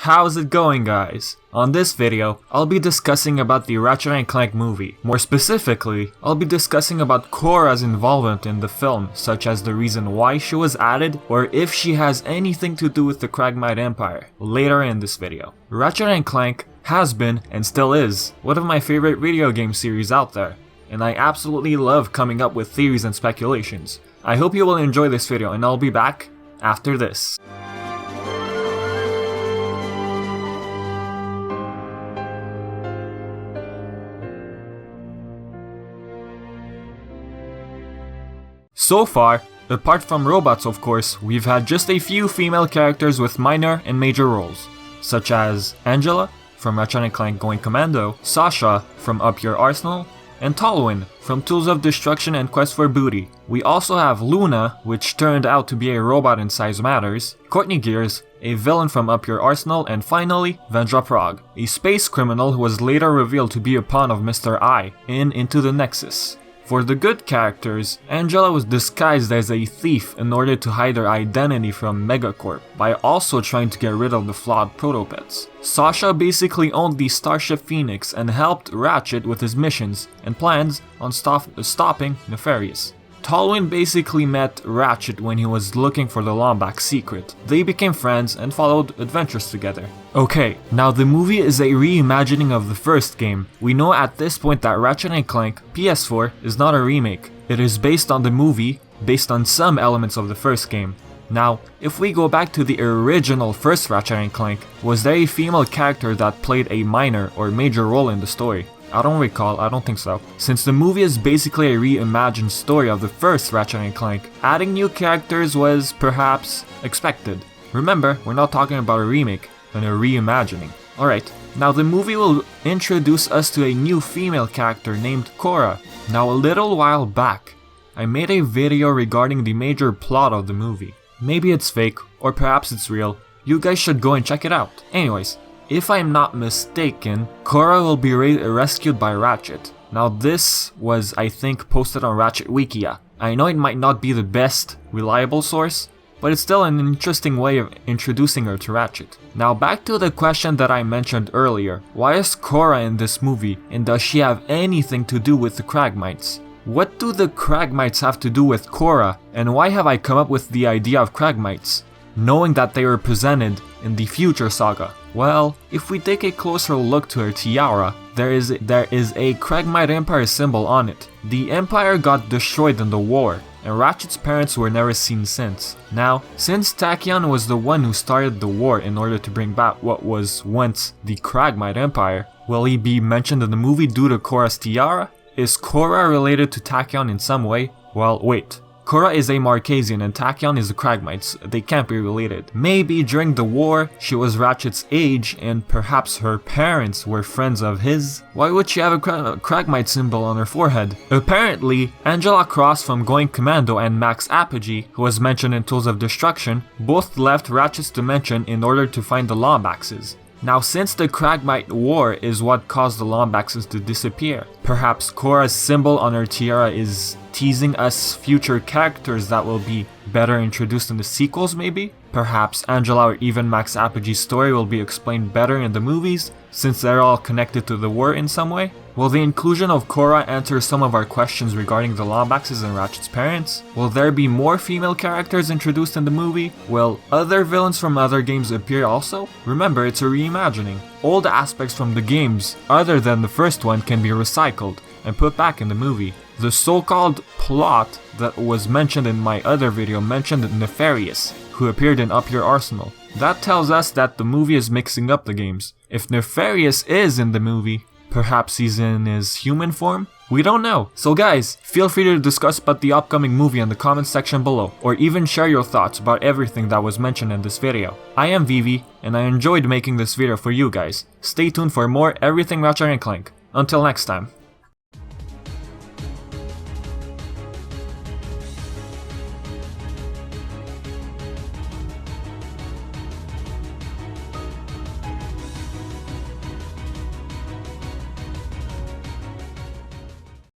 How's it going, guys? On this video, I'll be discussing about the Ratchet & Clank movie. More specifically, I'll be discussing about Cora's involvement in the film, such as the reason why she was added, or if she has anything to do with the Kragmite Empire, later in this video. Ratchet & Clank has been, and still is, one of my favorite video game series out there, and I absolutely love coming up with theories and speculations. I hope you will enjoy this video, and I'll be back after this. So far, apart from robots of course, we've had just a few female characters with minor and major roles, such as Angela from Ratchet & Clank Going Commando, Sasha from Up Your Arsenal, and Tolwyn from Tools of Destruction and Quest for Booty. We also have Luna, which turned out to be a robot in Size Matters, Courtney Gears, a villain from Up Your Arsenal, and finally, Vendra Prague, a space criminal who was later revealed to be a pawn of Mr. I in Into the Nexus. For the good characters, Angela was disguised as a thief in order to hide her identity from Megacorp, by also trying to get rid of the flawed Protopets. Sasha basically owned the Starship Phoenix and helped Ratchet with his missions and plans on stopping Nefarious. Tolwyn basically met Ratchet when he was looking for the Lombax secret. They became friends and followed adventures together. Okay, now the movie is a reimagining of the first game. We know at this point that Ratchet & Clank PS4 is not a remake. It is based on the movie, based on some elements of the first game. Now, if we go back to the original first Ratchet & Clank, was there a female character that played a minor or major role in the story? I don't recall, I don't think so. Since the movie is basically a reimagined story of the first Ratchet & Clank, adding new characters was perhaps expected. Remember, we're not talking about a remake, but a reimagining. Alright, now the movie will introduce us to a new female character named Cora. Now a little while back, I made a video regarding the major plot of the movie. Maybe it's fake, or perhaps it's real. You guys should go and check it out. Anyways, if I'm not mistaken, Cora will be rescued by Ratchet. Now this was, I think, posted on Ratchet Wikia. I know it might not be the best reliable source, but it's still an interesting way of introducing her to Ratchet. Now back to the question that I mentioned earlier. Why is Cora in this movie, and does she have anything to do with the Kragmites? What do the Kragmites have to do with Cora, and why have I come up with the idea of Kragmites, knowing that they were presented in the future saga? Well, if we take a closer look to her tiara, there is a Kragmite Empire symbol on it. The Empire got destroyed in the war, and Ratchet's parents were never seen since. Now, since Tachyon was the one who started the war in order to bring back what was once the Kragmite Empire, will he be mentioned in the movie due to Cora's tiara? Is Cora related to Tachyon in some way? Well, wait. Cora is a Marquesian and Tachyon is a Kragmites. They can't be related. Maybe during the war, she was Ratchet's age and perhaps her parents were friends of his? Why would she have a Kragmite symbol on her forehead? Apparently, Angela Cross from Going Commando and Max Apogee, who was mentioned in Tools of Destruction, both left Ratchet's dimension in order to find the Lombaxes. Now since the Kragmite War is what caused the Lombaxes to disappear, perhaps Cora's symbol on her tiara is teasing us future characters that will be better introduced in the sequels maybe? Perhaps Angela or even Max Apogee's story will be explained better in the movies, since they're all connected to the war in some way? Will the inclusion of Cora answer some of our questions regarding the Lombaxes and Ratchet's parents? Will there be more female characters introduced in the movie? Will other villains from other games appear also? Remember, it's a reimagining. Old aspects from the games, other than the first one, can be recycled and put back in the movie. The so-called plot that was mentioned in my other video mentioned Nefarious, who appeared in Up Your Arsenal. That tells us that the movie is mixing up the games. If Nefarious is in the movie, perhaps he's in his human form? We don't know. So guys, feel free to discuss about the upcoming movie in the comments section below, or even share your thoughts about everything that was mentioned in this video. I am Vivi, and I enjoyed making this video for you guys. Stay tuned for more Everything Ratchet & Clank. Until next time.